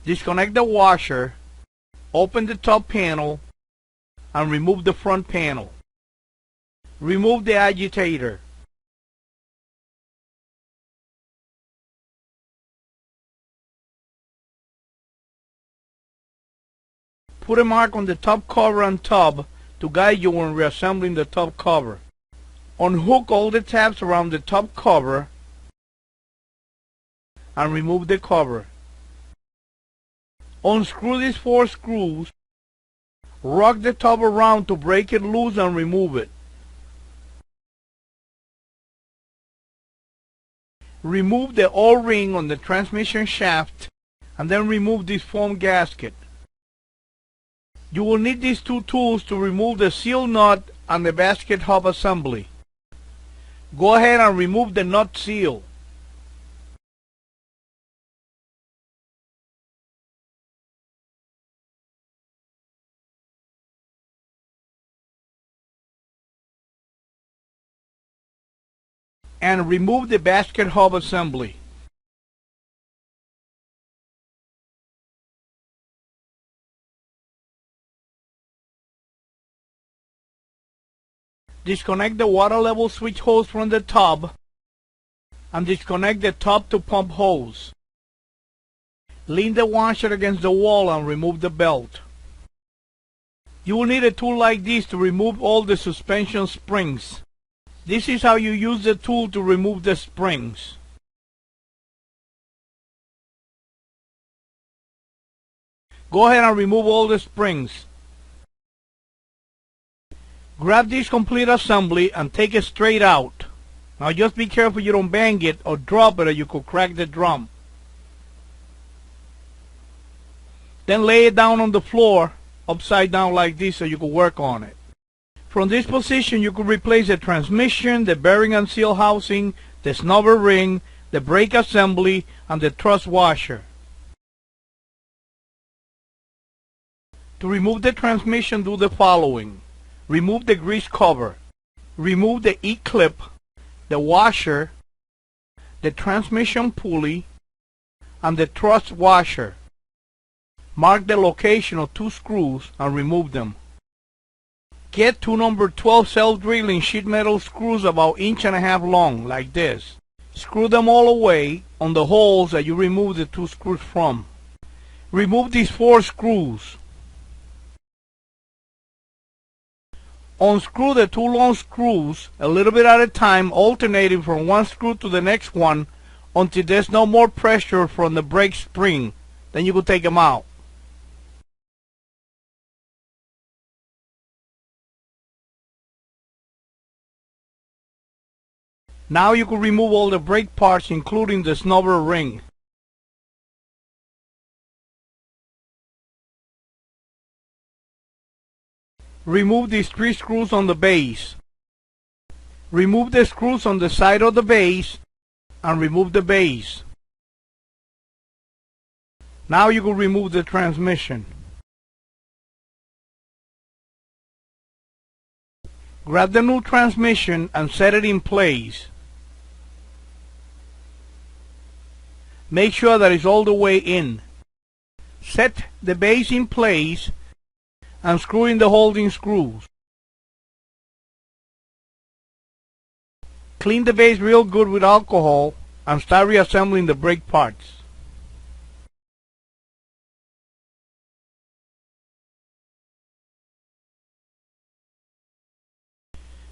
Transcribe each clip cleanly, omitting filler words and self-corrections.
Disconnect the washer, open the top panel, and remove the front panel. Remove the agitator. Put a mark on the top cover and tub to guide you when reassembling the top cover. Unhook all the tabs around the top cover and remove the cover. Unscrew these 4 screws. Rock the tub around to break it loose and remove it. Remove the O-ring on the transmission shaft and then remove this foam gasket. You will need these 2 tools to remove the seal nut and the basket hub assembly. Go ahead and remove the nut seal. And remove the basket hub assembly. Disconnect the water level switch hose from the tub and disconnect the tub to pump hose. Lean the washer against the wall and remove the belt. You will need a tool like this to remove all the suspension springs. This is how you use the tool to remove the springs. Go ahead and remove all the springs. Grab this complete assembly and take it straight out. Now just be careful you don't bang it or drop it or you could crack the drum. Then lay it down on the floor upside down like this so you can work on it. From this position you could replace the transmission, the bearing and seal housing, the snubber ring, the brake assembly, and the truss washer. To remove the transmission, do the following. Remove the grease cover. Remove the E-clip, the washer, the transmission pulley, and the truss washer. Mark the location of 2 screws and remove them. Get 2 number 12 self-drilling sheet metal screws about 1.5 inches long, like this. Screw them all away on the holes that you removed the 2 screws from. Remove these 4 screws. Unscrew the 2 long screws a little bit at a time, alternating from one screw to the next one until there's no more pressure from the brake spring. Then you can take them out. Now you can remove all the brake parts, including the snubber ring. Remove these 3 screws on the base. Remove the screws on the side of the base and remove the base. Now you can remove the transmission. Grab the new transmission and set it in place. Make sure that it's all the way in. Set the base in place and screw in the holding screws. Clean the base real good with alcohol and start reassembling the brake parts.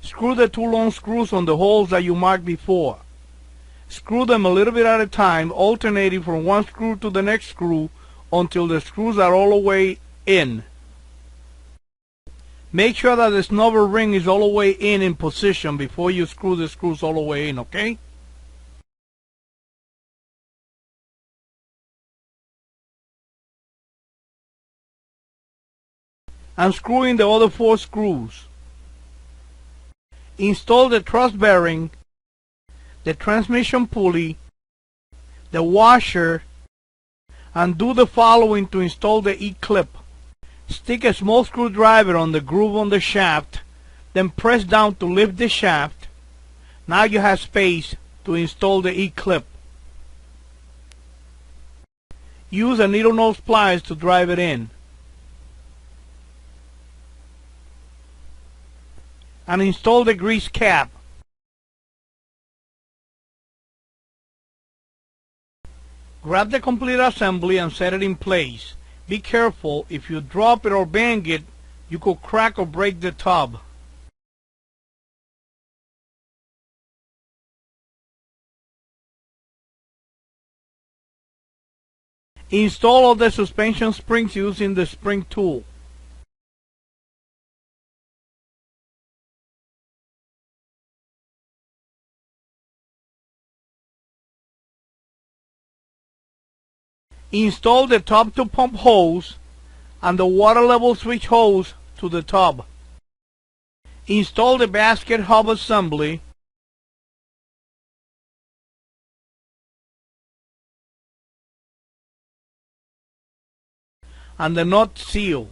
Screw the 2 long screws on the holes that you marked before. Screw them a little bit at a time, alternating from one screw to the next screw until the screws are all the way in. Make sure that the snubber ring is all the way in position before you screw the screws all the way in, okay? And screw in the other 4 screws. Install the truss bearing, the transmission pulley, the washer, and do the following to install the E-clip. Stick a small screwdriver on the groove on the shaft, then press down to lift the shaft. Now you have space to install the E-clip. Use a needle nose pliers to drive it in. And install the grease cap. Grab the complete assembly and set it in place. Be careful, if you drop it or bang it, you could crack or break the tub. Install all the suspension springs using the spring tool. Install the top to pump hose and the water level switch hose to the tub. Install the basket hub assembly and the nut seal.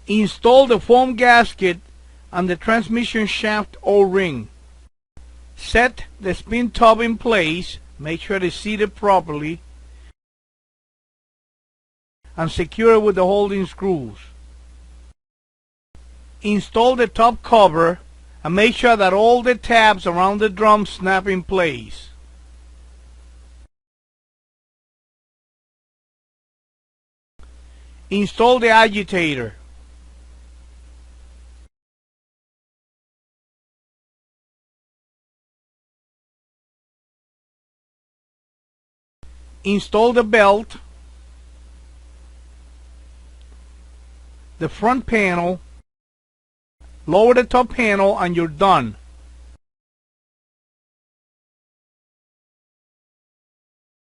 Install the foam gasket and the transmission shaft O-ring. Set the spin tub in place, make sure it is seated properly, and secure it with the holding screws. Install the top cover and make sure that all the tabs around the drum snap in place. Install the agitator. Install the belt, the front panel, lower the top panel, and you're done.